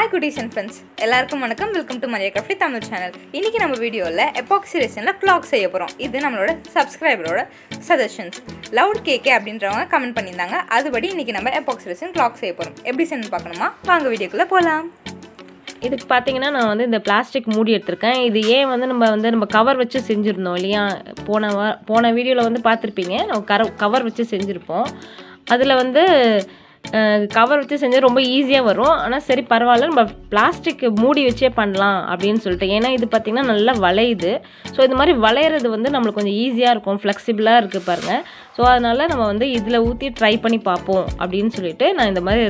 Hi cuties and friends, எல்லாருக்கும் வணக்கம். Welcome to mariyocraftytamil channel. இன்னைக்கு நம்ம வீடியோல epoxy resinல clock செய்ய போறோம். இது நம்மளோட சப்ஸ்கிரைபரோட சஜஷன்ஸ். லவுட் கேக் அப்படின்றவங்க கமெண்ட் பண்ணிருந்தாங்க. அதுபடி இன்னைக்கு நம்ம epoxy resin clock செய்ய போறோம். எப்படி செய்யணும்னு பார்க்கணுமா? வாங்க வீடியோக்குள்ள போலாம். இதுக்கு பாத்தீங்கன்னா நான் வந்து இந்த பிளாஸ்டிக் மூடி எடுத்துர்க்கேன். இது ஏன் வந்து நம்ம கவர் வச்சு செஞ்சிருந்தோம் இல்லையா? போன வீடியோல வந்து பார்த்திருப்பீங்க. நம்ம கவர் வச்சு செஞ்சிருப்போம். அதுல வந்து கவர் வச்சு செஞ்சா ரொம்ப ஈஸியாக வரும். ஆனால் சரி பரவாயில்ல, நம்ம பிளாஸ்டிக் மூடி வச்சே பண்ணலாம் அப்படின்னு சொல்லிட்டு. ஏன்னா இது பார்த்திங்கன்னா நல்லா வளையுது. ஸோ இது மாதிரி வளையிறது வந்து நம்மளுக்கு கொஞ்சம் ஈஸியாக இருக்கும், ஃப்ளெக்சிபிளாக இருக்குது பாருங்கள். ஸோ அதனால் நம்ம வந்து இதில் ஊற்றி ட்ரை பண்ணி பார்ப்போம் அப்படின்னு சொல்லிட்டு நான் இந்த மாதிரி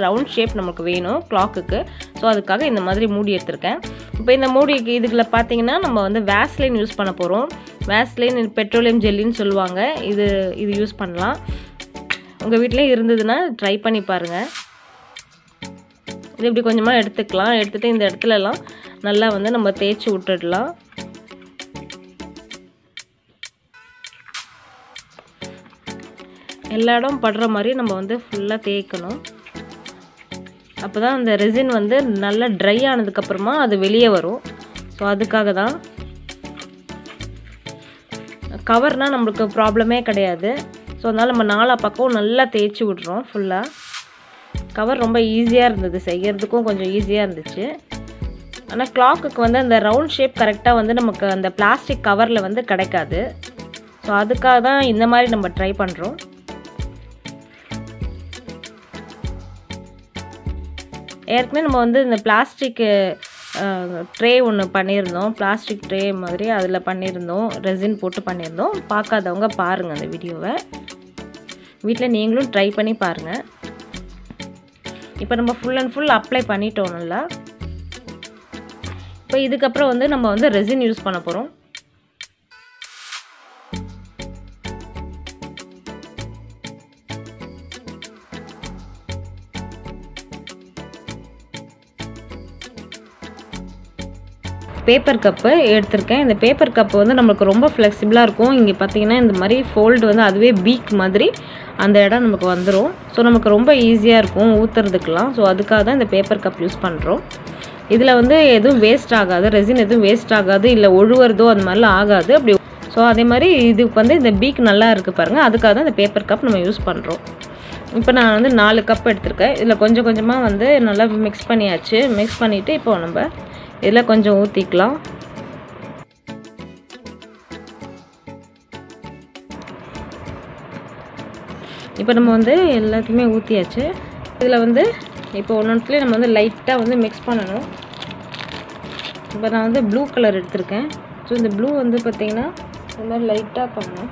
ரவுண்ட் ஷேப் நமக்கு வேணும் கிளாக்குக்கு. ஸோ அதுக்காக இந்த மாதிரி மூடி எடுத்திருக்கேன். இப்போ இந்த மூடிக்கு இதுக்குள்ள பார்த்தீங்கன்னா நம்ம வந்து வேஸ்லைன் யூஸ் பண்ண போகிறோம். வேஸ்லைன் பெட்ரோலியம் ஜெல்லின்னு சொல்லுவாங்க. இது யூஸ் பண்ணலாம். உங்கள் வீட்டிலே இருந்ததுன்னா ட்ரை பண்ணி பாருங்கள். இது இப்படி கொஞ்சமாக எடுத்துக்கலாம். எடுத்துகிட்டு இந்த இடத்துலலாம் நல்லா வந்து நம்ம தேய்ச்சி விட்டுடலாம். எல்லா இடம் படுற மாதிரி நம்ம வந்து ஃபுல்லாக தேய்க்கணும். அப்போ தான் அந்த ரெசின் வந்து நல்லா ட்ரை ஆனதுக்கப்புறமா அது வெளியே வரும். ஸோ அதுக்காக தான். கவர்னால் நம்மளுக்கு ப்ராப்ளமே கிடையாது. ஸோ அதனால் நம்ம நாலா பக்கம் நல்லா தேய்ச்சி விட்றோம் ஃபுல்லாக. கவர் ரொம்ப ஈஸியாக இருந்தது, செய்கிறதுக்கும் கொஞ்சம் ஈஸியாக இருந்துச்சு. ஆனால் கிளாக்குக்கு வந்து அந்த ரவுண்ட் ஷேப் கரெக்டாக வந்து நமக்கு அந்த பிளாஸ்டிக் கவரில் வந்து கிடைக்காது. ஸோ அதுக்காக தான் இந்த மாதிரி நம்ம ட்ரை பண்ணுறோம். ஏற்கனவே நம்ம வந்து இந்த பிளாஸ்டிக் ட்ரே ஒன்று பண்ணியிருந்தோம். பிளாஸ்டிக் ட்ரே மாதிரி அதில் பண்ணியிருந்தோம். ரெசின் போட்டு பண்ணியிருந்தோம். பார்க்காதவங்க பாருங்கள் அந்த வீடியோவை. வீட்டில் நீங்களும் ட்ரை பண்ணி பாருங்கள். இப்போ நம்ம ஃபுல் அண்ட் ஃபுல் அப்ளை பண்ணிட்டோம் நல்லா. இப்போ இதுக்கப்புறம் வந்து நம்ம வந்து ரெசின் யூஸ் பண்ண போகிறோம். பேப்பர் கப்பு எடுத்திருக்கேன். இந்த பேப்பர் கப்பு வந்து நம்மளுக்கு ரொம்ப ஃப்ளெக்சிபிளாக இருக்கும். இங்கே பார்த்தீங்கன்னா இந்த மாதிரி ஃபோல்டு வந்து அதுவே பீக் மாதிரி அந்த இடம் நமக்கு வந்துடும். ஸோ நமக்கு ரொம்ப ஈஸியாக இருக்கும் ஊற்றுறதுக்கெலாம். ஸோ அதுக்காக தான் இந்த பேப்பர் கப் யூஸ் பண்ணுறோம். இதில் வந்து எதுவும் வேஸ்ட் ஆகாது, ரெசின் எதுவும் வேஸ்ட் ஆகாது, இல்லை ஒழுவுறதோ அது மாதிரிலாம் ஆகாது. அப்படி ஸோ அதே மாதிரி இதுக்கு வந்து இந்த பீக் நல்லா இருக்குது பாருங்கள். அதுக்காக தான் இந்த பேப்பர் கப் நம்ம யூஸ் பண்ணுறோம். இப்போ நான் வந்து 4 கப் எடுத்திருக்கேன். இதில் கொஞ்சம் கொஞ்சமாக வந்து நல்லா மிக்ஸ் பண்ணியாச்சு. மிக்ஸ் பண்ணிவிட்டு இப்போ நம்ம இதில் கொஞ்சம் ஊற்றிக்கலாம். இப்போ நம்ம வந்து எல்லாத்தையுமே ஊற்றியாச்சு. இதில் வந்து இப்போ ஒன்றுத்துலேயும் நம்ம வந்து லைட்டாக வந்து மிக்ஸ் பண்ணணும். இப்போ நான் வந்து ப்ளூ கலர் எடுத்திருக்கேன். ஸோ இந்த ப்ளூ வந்து பார்த்திங்கன்னா இந்த மாதிரி லைட்டாக பண்ணணும்.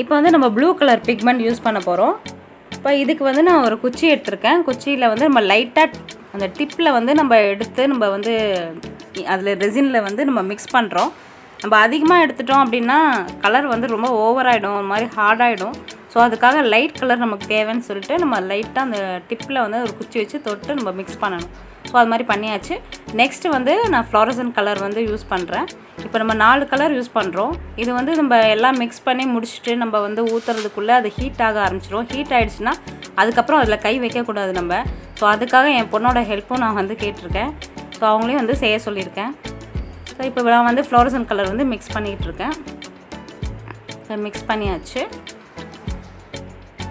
இப்போ வந்து நம்ம ப்ளூ கலர் பிக்மெண்ட் யூஸ் பண்ண போகிறோம். இப்போ இதுக்கு வந்து நான் ஒரு குச்சி எடுத்திருக்கேன். குச்சியில் வந்து நம்ம லைட்டாக அந்த டிப்பில் வந்து நம்ம எடுத்து நம்ம வந்து அதில் ரெசினில் வந்து நம்ம மிக்ஸ் பண்ணுறோம். நம்ம அதிகமாக எடுத்துட்டோம் அப்படின்னா கலர் வந்து ரொம்ப ஓவராகிடும், ஒரு மாதிரி ஹார்டாகிடும். ஸோ அதுக்காக லைட் கலர் நமக்கு தேவைன்னு சொல்லிட்டு நம்ம லைட்டாக அந்த டிப்பில் வந்து ஒரு குச்சி வச்சு தொட்டு நம்ம மிக்ஸ் பண்ணணும். ஸோ அது மாதிரி பண்ணியாச்சு. நெக்ஸ்ட்டு வந்து நான் ஃப்ளோரசன் கலர் வந்து யூஸ் பண்ணுறேன். இப்போ நம்ம 4 கலர் யூஸ் பண்ணுறோம். இது வந்து நம்ம எல்லாம் மிக்ஸ் பண்ணி முடிச்சுட்டு நம்ம வந்து ஊற்றுறதுக்குள்ளே அது ஹீட் ஆக ஆரம்பிச்சிடும். ஹீட் ஆகிடுச்சுன்னா அதுக்கப்புறம் அதில் கை வைக்கக்கூடாது நம்ம. ஸோ அதுக்காக என் பொண்ணோட ஹெல்ப்பும் நான் வந்து கேட்டிருக்கேன். ஸோ அவங்களையும் வந்து செய்ய சொல்லியிருக்கேன். ஸோ இப்போ நான் வந்து ஃப்ளோரசன் கலர் வந்து மிக்ஸ் பண்ணிகிட்ருக்கேன். மிக்ஸ் பண்ணியாச்சு.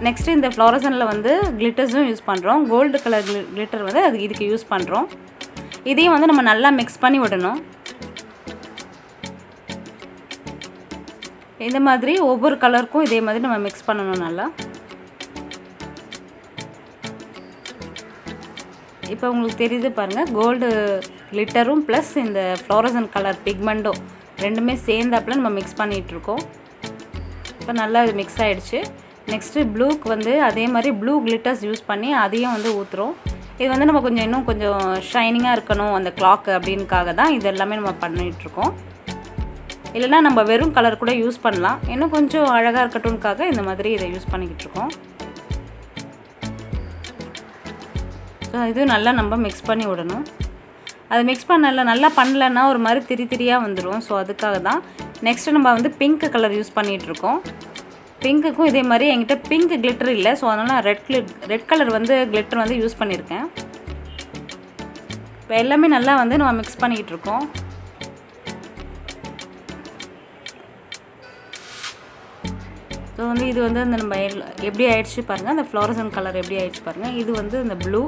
நெக்ஸ்ட்டு இந்த ஃப்ளோரசனில் வந்து கிளிட்டர்ஸும் யூஸ் பண்ணுறோம். கோல்டு கலர் கிளிட்டர் வந்து இதுக்கு யூஸ் பண்ணுறோம். இதையும் வந்து நம்ம நல்லா மிக்ஸ் பண்ணி விடணும். இந்த மாதிரி ஒவ்வொரு கலருக்கும் இதே மாதிரி நம்ம மிக்ஸ் பண்ணணும் நல்லா. இப்போ உங்களுக்கு தெரியுது பாருங்கள், கோல்டு கிளிட்டரும் ப்ளஸ் இந்த ஃப்ளோரசன் கலர் பிக்மெண்ட்டும் ரெண்டுமே சேர்ந்தாப்பில் நம்ம மிக்ஸ் பண்ணிகிட்ருக்கோம். இப்போ நல்லா இது மிக்ஸ் ஆகிடுச்சு. நெக்ஸ்ட்டு ப்ளூக்கு வந்து அதே மாதிரி ப்ளூ கிளிட்டர்ஸ் யூஸ் பண்ணி அதையும் வந்து ஊற்றுறோம். இது வந்து நம்ம இன்னும் கொஞ்சம் ஷைனிங்காக இருக்கணும் அந்த கிளாக்கு அப்படின்னுக்காக தான் இது எல்லாமே நம்ம பண்ணிகிட்ருக்கோம். இல்லைனா நம்ம வெறும் கலர் கூட யூஸ் பண்ணலாம். இன்னும் கொஞ்சம் அழகாக இருக்கட்டும்னுக்காக இந்த மாதிரி இதை யூஸ் பண்ணிக்கிட்டுருக்கோம். ஸோ இது நல்லா நம்ம மிக்ஸ் பண்ணி விடணும். அது மிக்ஸ் நல்லா பண்ணலைன்னா ஒரு மாதிரி திரியாக வந்துடும். ஸோ அதுக்காக தான். நெக்ஸ்ட்டு நம்ம வந்து பிங்க் கலர் யூஸ் பண்ணிகிட்ருக்கோம். பிங்க்குக்கும் இதே மாதிரி என்கிட்ட பிங்க் கிளிட்டர் இல்லை, ஸோ அதனால் நான் ரெட் கலர் வந்து கிளிட்டர் வந்து யூஸ் பண்ணியிருக்கேன். இப்போ எல்லாமே நல்லா வந்து நம்ம மிக்ஸ் பண்ணிக்கிட்டு இருக்கோம். ஸோ வந்து இது வந்து அந்த நம்ம எப்படி ஆயிடுச்சு பாருங்கள், அந்த ஃப்ளோரசன் கலர் எப்படி ஆயிடுச்சு பாருங்கள். இது வந்து இந்த ப்ளூ,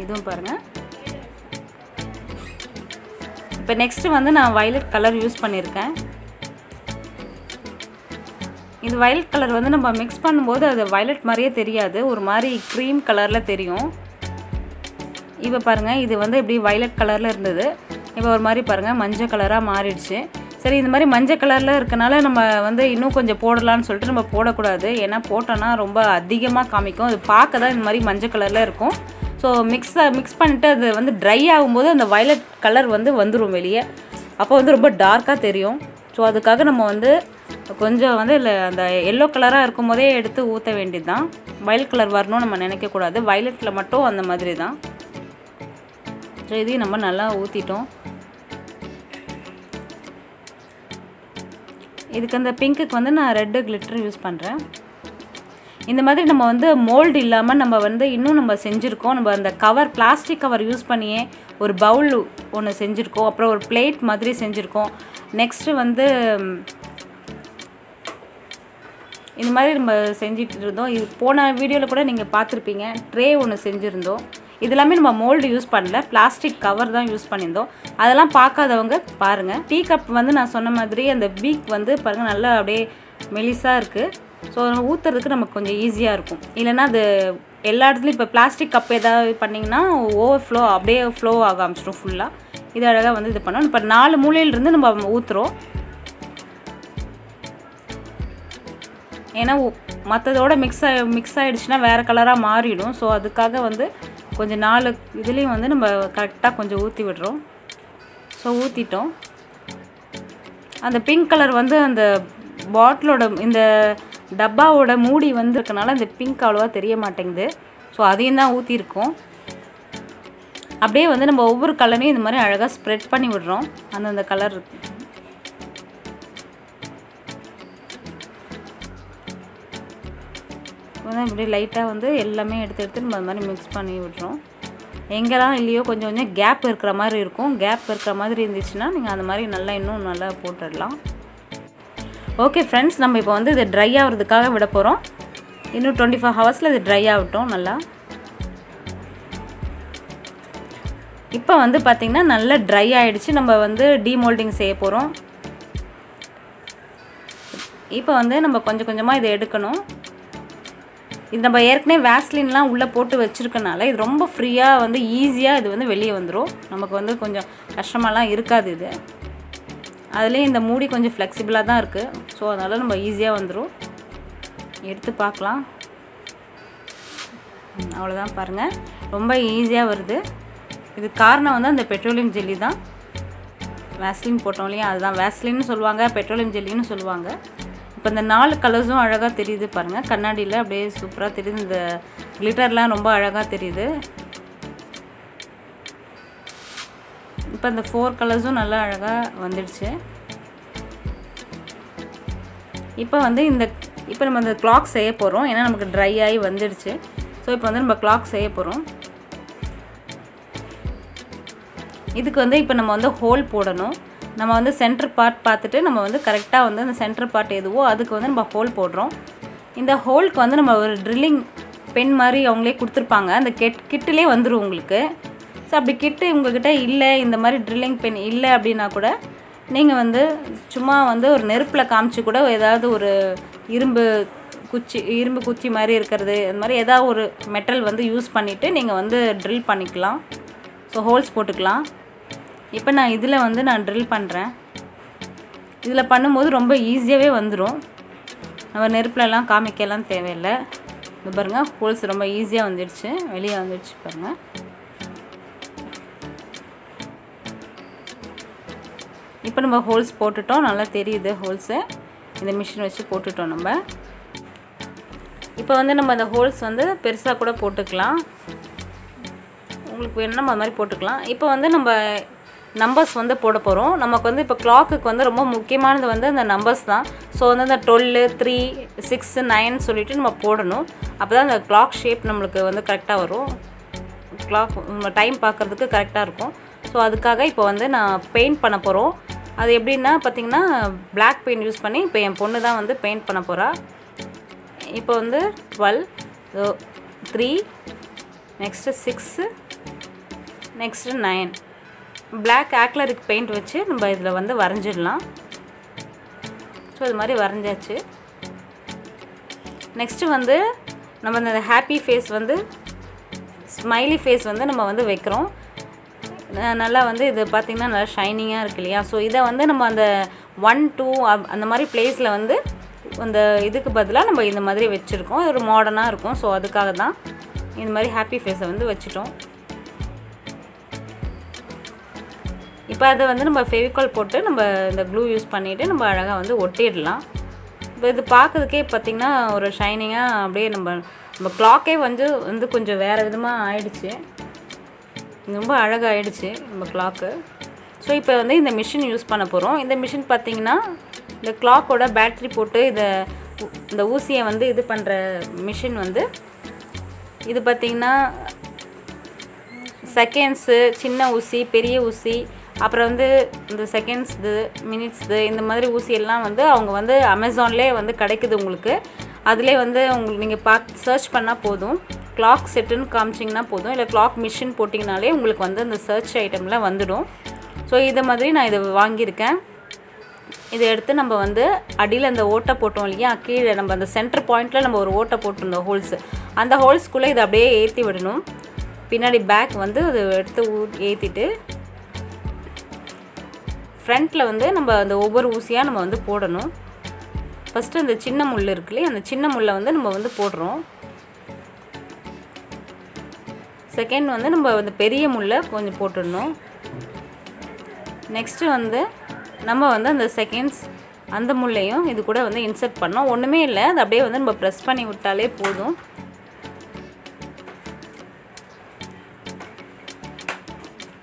இதுவும் பாருங்கள். இப்போ நெக்ஸ்ட்டு வந்து நான் வயலட் கலர் யூஸ் பண்ணியிருக்கேன். இது வயலட் கலர் வந்து நம்ம மிக்ஸ் பண்ணும்போது அது வயலட் மாதிரியே தெரியாது, ஒரு மாதிரி க்ரீம் கலரில் தெரியும். இப்போ பாருங்கள், இது வந்து இப்படி வயலட் கலரில் இருந்தது, இப்போ ஒரு மாதிரி பாருங்கள் மஞ்சள் கலராக மாறிடுச்சு. சரி, இந்த மாதிரி மஞ்சள் கலரில் இருக்கனால நம்ம வந்து இன்னும் கொஞ்சம் போடலான்னு சொல்லிட்டு நம்ம போடக்கூடாது. ஏன்னா போட்டோன்னா ரொம்ப அதிகமாக காமிக்கும், அது பார்க்க தான் இந்த மாதிரி மஞ்சள் கலரில் இருக்கும். ஸோ மிக்ஸ் பண்ணிவிட்டு அது வந்து ட்ரை ஆகும்போது அந்த வயலட் கலர் வந்து வந்துடும் வெளியே, அப்போ வந்து ரொம்ப டார்க்காக தெரியும். ஸோ அதுக்காக நம்ம வந்து கொஞ்சம் வந்து இல்லை அந்த எல்லோ கலராக இருக்கும் போதே எடுத்து ஊற்ற வேண்டியது தான். வயலட் கலர் வரணும்னு நம்ம நினைக்கக்கூடாது, வயலட்டில் மட்டும் அந்த மாதிரி தான். ஸோ இதையும் நம்ம நல்லா ஊற்றிட்டோம். இதுக்கு அந்த பிங்க்குக்கு வந்து நான் ரெட்டு கிளிட்டர் யூஸ் பண்ணுறேன். இந்த மாதிரி நம்ம வந்து மோல்டு இல்லாமல் நம்ம வந்து இன்னும் நம்ம செஞ்சுருக்கோம். நம்ம அந்த கவர் பிளாஸ்டிக் கவர் யூஸ் பண்ணியே ஒரு பவுல் ஒன்று செஞ்சுருக்கோம், அப்புறம் ஒரு பிளேட் மாதிரி செஞ்சுருக்கோம். நெக்ஸ்ட்டு வந்து இந்த மாதிரி நம்ம செஞ்சுட்டு இருந்தோம். இது போன வீடியோவில் கூட நீங்கள் பார்த்துருப்பீங்க, ட்ரே ஒன்று செஞ்சுருந்தோம். இதெல்லாமே நம்ம மோல்டு யூஸ் பண்ணல, பிளாஸ்டிக் கவர் தான் யூஸ் பண்ணியிருந்தோம். அதெல்லாம் பார்க்காதவங்க பாருங்கள். டீ கப் வந்து நான் சொன்ன மாதிரி அந்த பீக் வந்து பாருங்கள் நல்லா அப்படியே மெலிசாக இருக்குது. ஸோ நம்ம ஊற்றுறதுக்கு நமக்கு கொஞ்சம் ஈஸியாக இருக்கும். இல்லைன்னா அது எல்லா இடத்துலையும் இப்போ பிளாஸ்டிக் கப் ஏதாவது பண்ணிங்கன்னா ஓவர்ஃப்ளோ அப்படியே ஃப்ளோ ஆக ஆரம்பிச்சிடும் ஃபுல்லாக. இது அழகாக வந்து இது பண்ணோம். இப்போ 4 மூலையிலிருந்து நம்ம ஊற்றுறோம். ஏன்னா மற்றதோட மிக்ஸ் ஆகிடுச்சுன்னா வேறு கலராக மாறிடும். ஸோ அதுக்காக வந்து கொஞ்சம் 4 இதுலேயும் வந்து நம்ம கரெக்டாக கொஞ்சம் ஊற்றி விடுறோம். ஸோ ஊற்றிட்டோம். அந்த பிங்க் கலர் வந்து அந்த பாட்டிலோட இந்த டப்பாவோட மூடி வந்து இருக்கனால அந்த பிங்க் அவ்வளோவா தெரிய மாட்டேங்குது. ஸோ அதையும் தான் ஊற்றிருக்கோம். அப்படியே வந்து நம்ம ஒவ்வொரு கலரையும் இந்த மாதிரி அழகாக ஸ்ப்ரெட் பண்ணி விடுறோம். அந்தந்த கலர் இப்படி லைட்டாக வந்து எல்லாமே எடுத்து நம்ம அது மாதிரி மிக்ஸ் பண்ணி விடுறோம். எங்கெல்லாம் இல்லையோ கொஞ்சம் கொஞ்சம் கேப் இருக்கிற மாதிரி இருக்கும். கேப் இருக்கிற மாதிரி இருந்துச்சுன்னா நீங்கள் அந்த மாதிரி நல்லா இன்னும் நல்லா போட்டுடலாம். ஓகே ஃப்ரெண்ட்ஸ், நம்ம இப்போ வந்து இது ட்ரை ஆகிறதுக்காக விட போகிறோம். இன்னும் 24 ஹவர்ஸில் இது ட்ரை ஆகட்டும் நல்லா. இப்போ வந்து பார்த்திங்கன்னா நல்லா ட்ரை ஆகிடுச்சு. நம்ம வந்து டீமோல்டிங் செய்ய போகிறோம். இப்போ வந்து நம்ம கொஞ்சம் கொஞ்சமாக இதை எடுக்கணும். இது நம்ம ஏற்கனவே வேஸ்லின்லாம் உள்ளே போட்டு வச்சுருக்கனால இது ரொம்ப ஃப்ரீயாக வந்து ஈஸியாக இது வந்து வெளியே வந்துடும். நமக்கு வந்து கொஞ்சம் கஷ்டமாலாம் இருக்காது. இது அதுலேயும் இந்த மூடி கொஞ்சம் ஃப்ளெக்சிபிளாக தான் இருக்குது. ஸோ அதனால் நம்ம ஈஸியாக வந்துடும். எடுத்து பார்க்கலாம். அவ்வளோதான் பாருங்கள், ரொம்ப ஈஸியாக வருது. இது காரணம் வந்து அந்த பெட்ரோலியம் ஜெல்லி தான். வேஸ்லின் போட்டோம் இல்லையா, அதுதான் வேஸ்லின்னு சொல்லுவாங்க, பெட்ரோலியம் ஜெல்லின்னு சொல்லுவாங்க. இப்போ இந்த 4 கலர்ஸும் அழகாக தெரியுது பாருங்கள், கண்ணாடியில் அப்படியே சூப்பராக தெரியுது. இந்த கிளிட்டர்லாம் ரொம்ப அழகாக தெரியுது. இப்போ இந்த 4 கலர்ஸும் நல்லா அழகாக வந்துடுச்சு. இப்போ வந்து இப்போ நம்ம இந்த கிளாக் செய்ய போகிறோம். ஏன்னா நமக்கு ட்ரை ஆகி வந்துடுச்சு. ஸோ இப்போ வந்து நம்ம கிளாக் செய்ய போகிறோம். இதுக்கு வந்து இப்போ நம்ம வந்து ஹோல் போடணும். நம்ம வந்து சென்டர் பார்ட் பார்த்துட்டு நம்ம வந்து கரெக்டாக வந்து அந்த சென்டர் பார்ட் எதுவோ அதுக்கு வந்து நம்ம ஹோல் போடுறோம். இந்த ஹோலுக்கு வந்து நம்ம ஒரு ட்ரில்லிங் பென் மாதிரி அவங்களே கொடுத்துருப்பாங்க. அந்த கிட்டிலே வந்துடும் உங்களுக்கு. ஸோ அப்படி கிட்டு உங்கள்கிட்ட இல்லை, இந்த மாதிரி ட்ரில்லிங் பென் இல்லை அப்படின்னா கூட நீங்கள் வந்து சும்மா வந்து ஒரு நெருப்பில் காமிச்சு கூட ஏதாவது ஒரு இரும்பு குச்சி மாதிரி இருக்கிறது, அந்த மாதிரி ஏதாவது ஒரு மெட்டல் வந்து யூஸ் பண்ணிவிட்டு நீங்கள் வந்து ட்ரில் பண்ணிக்கலாம். ஸோ ஹோல்ஸ் போட்டுக்கலாம். இப்போ நான் இதில் வந்து நான் ட்ரில் பண்ணுறேன். இதில் பண்ணும்போது ரொம்ப ஈஸியாகவே வந்துடும். நம்ம நெருப்புலலாம் காமிக்கலாம் தேவையில்லை. இது பாருங்கள், ஹோல்ஸ் ரொம்ப ஈஸியாக வந்துடுச்சு, வெளியே வந்துடுச்சு பாருங்கள். இப்போ நம்ம ஹோல்ஸ் போட்டுட்டோம், நல்லா தெரியுது ஹோல்ஸு. இந்த மிஷின் வச்சு போட்டுட்டோம் நம்ம. இப்போ வந்து நம்ம அந்த ஹோல்ஸ் வந்து பெருசாக கூட போட்டுக்கலாம், உங்களுக்கு வேணும்னா அது மாதிரி போட்டுக்கலாம். இப்போ வந்து நம்ம நம்பர்ஸ் வந்து போட போகிறோம். நமக்கு வந்து இப்போ கிளாக்குக்கு வந்து ரொம்ப முக்கியமானது வந்து அந்த நம்பர்ஸ் தான். ஸோ வந்து அந்த 12, 3, 6, 9 சொல்லிட்டு நம்ம போடணும். அப்போ தான் அந்த கிளாக் ஷேப் நம்மளுக்கு வந்து கரெக்டாக வரும். கிளாக் நம்ம டைம் பார்க்குறதுக்கு கரெக்டாக இருக்கும். ஸோ அதுக்காக இப்போ வந்து நான் பெயிண்ட் பண்ண போகிறோம். அது எப்படின்னா பார்த்திங்கன்னா பிளாக் பெயிண்ட் யூஸ் பண்ணி இப்போ என் பொண்ணு தான் வந்து பெயிண்ட் பண்ண போகிறா. இப்போ வந்து 12, 3, next 6, next 9 black acrylic paint வச்சு நம்ம இதில் வந்து வரைஞ்சிடலாம். ஸோ இது மாதிரி வரைஞ்சாச்சு. நெக்ஸ்ட்டு வந்து நம்ம இந்த ஹாப்பி ஃபேஸ் வந்து ஸ்மைலி ஃபேஸ் வந்து நம்ம வந்து வைக்கிறோம். நல்லா வந்து இது பார்த்திங்கன்னா நல்லா ஷைனிங்காக இருக்கு இல்லையா. ஸோ இதை வந்து நம்ம அந்த 1, 2 அந்த மாதிரி பிளேஸில் வந்து அந்த இதுக்கு பதிலாக நம்ம இந்த மாதிரி வச்சுருக்கோம். ஒரு மாடர்னாக இருக்கும். ஸோ அதுக்காக தான் இந்த மாதிரி ஹாப்பி ஃபேஸை வந்து வச்சுட்டோம். இப்போ அதை வந்து நம்ம ஃபெவிகால் போட்டு நம்ம இந்த க்ளூ யூஸ் பண்ணிவிட்டு நம்ம அழகாக வந்து ஒட்டிடலாம். இப்போ இது பார்க்குறதுக்கே பார்த்திங்கன்னா ஒரு ஷைனிங்காக அப்படியே நம்ம கிளாக்கே வந்து கொஞ்சம் வேறு விதமாக ஆயிடுச்சு. ரொம்ப அழகாக ஆயிடுச்சு நம்ம கிளாக்கு. ஸோ இப்போ வந்து இந்த மிஷின் யூஸ் பண்ண போகிறோம். இந்த மிஷின் பார்த்திங்கன்னா இந்த கிளாக்கோட பேட்ரி போட்டு இந்த ஊசியை வந்து இது பண்ணுற மிஷின் வந்து இது பார்த்திங்கன்னா செகண்ட்ஸு, சின்ன ஊசி, பெரிய ஊசி, அப்புறம் வந்து இந்த செகண்ட்ஸ்து, மினிட்ஸ்து இந்த மாதிரி ஊசியெல்லாம் வந்து அவங்க வந்து அமேசான்லேயே வந்து கிடைக்குது உங்களுக்கு. அதிலே வந்து உங்களுக்கு நீங்கள் சர்ச் பண்ணால் போதும். கிளாக் செட்டுன்னு காமிச்சிங்கன்னா போதும். இல்லை கிளாக் மிஷின் போட்டிங்கனாலே உங்களுக்கு வந்து அந்த சர்ச் ஐட்டம்லாம் வந்துடும். ஸோ இதை மாதிரி நான் இதை வாங்கியிருக்கேன். இதை எடுத்து நம்ம வந்து அடியில் அந்த ஓட்டை போட்டோம் இல்லையா, கீழே நம்ம அந்த சென்டர் பாயிண்டில் நம்ம ஒரு ஓட்டை போட்டிருந்தோம் ஹோல்ஸு. அந்த ஹோல்ஸ்குள்ளே இதை அப்படியே ஏற்றி விடணும். பின்னாடி பேக் வந்து அதை எடுத்து ஏற்றிட்டு ஃப்ரண்ட்டில் வந்து நம்ம அந்த ஒவ்வொரு ஊசியாக நம்ம வந்து போடணும். ஃபஸ்ட்டு அந்த சின்ன முள் இருக்குல்லையே, அந்த சின்ன முள்ளை வந்து நம்ம வந்து போடுறோம். செகண்ட் வந்து நம்ம அந்த பெரிய முள்ளை கொஞ்சம் போட்டுடணும். நெக்ஸ்ட்டு வந்து நம்ம வந்து அந்த செகண்ட்ஸ் அந்த முள்ளையும் இது கூட வந்து இன்சர்ட் பண்ணோம். ஒன்றுமே இல்லை, அது அப்படியே வந்து நம்ம ப்ரெஸ் பண்ணி விட்டாலே போதும்.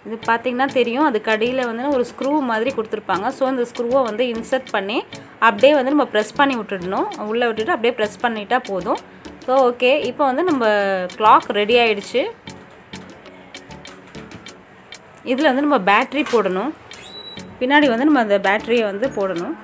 இது பார்த்திங்கன்னா தெரியும், அதுக்கு அடியில் வந்து ஒரு ஸ்க்ரூ மாதிரி கொடுத்துருப்பாங்க. ஸோ அந்த ஸ்க்ரூவை வந்து இன்சர்ட் பண்ணி அப்படியே வந்து நம்ம ப்ரெஸ் பண்ணி விட்டுடணும். உள்ளே விட்டுட்டு அப்படியே ப்ரெஸ் பண்ணிட்டா போதும். ஸோ ஓகே, இப்போ வந்து நம்ம கிளாக் ரெடி ஆகிடுச்சு. இதில் வந்து நம்ம பேட்ரி போடணும். பின்னாடி வந்து நம்ம அந்த பேட்டரியை வந்து போடணும்.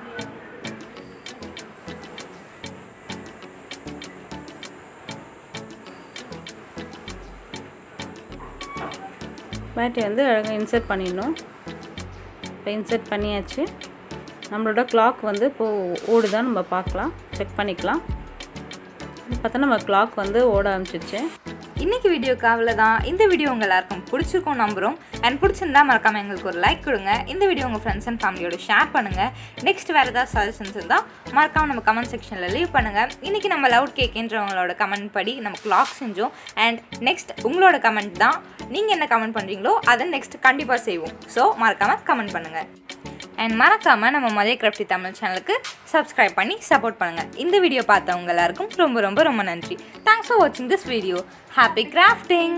பேட்டரி வந்து அழகாக இன்சர்ட் பண்ணிடணும். இப்போ இன்சர்ட் பண்ணியாச்சு. நம்மளோட கிளாக் வந்து இப்போது ஓடுதான் நம்ம பார்க்கலாம், செக் பண்ணிக்கலாம். பார்த்தா நம்ம கிளாக் வந்து ஓட ஆரம்பிச்சிச்சு. இன்றைக்கி வீடியோக்கு அவ்வளோதான். இந்த வீடியோ உங்கள் எல்லாருக்கும் பிடிச்சிருக்கும் நம்புகிறோம். அண்ட் பிடிச்சிருந்தா மறக்காமல் எங்களுக்கு ஒரு லைக் கொடுங்க. இந்த வீடியோ உங்கள் ஃப்ரெண்ட்ஸ் அண்ட் ஃபேமிலியோட ஷேர் பண்ணுங்கள். நெக்ஸ்ட் வேறு ஏதாவது சஜஷன்ஸ் இருந்தால் மறக்காமல் நம்ம கமெண்ட் செக்ஷனில் லீவ் பண்ணுங்கள். இன்றைக்கி நம்ம லவுட் கேக்குன்றவங்களோட கமெண்ட் படி நம்ம கிளாக் செஞ்சோம். அண்ட் நெக்ஸ்ட் உங்களோட கமெண்ட் தான். நீங்கள் என்ன கமெண்ட் பண்ணுறீங்களோ அதை நெக்ஸ்ட் கண்டிப்பாக செய்வோம். ஸோ மறக்காமல் கமெண்ட் பண்ணுங்கள். அண்ட் மறக்காமல் நம்ம மரிய கிராஃப்டி தமிழ் சேனலுக்கு சப்ஸ்கிரைப் பண்ணி சப்போர்ட் பண்ணுங்கள். இந்த வீடியோ பார்த்தவங்க எல்லாருக்கும் ரொம்ப ரொம்ப ரொம்ப நன்றி. தேங்க்ஸ் ஃபார் வாட்சிங் திஸ் வீடியோ. Happy grafting.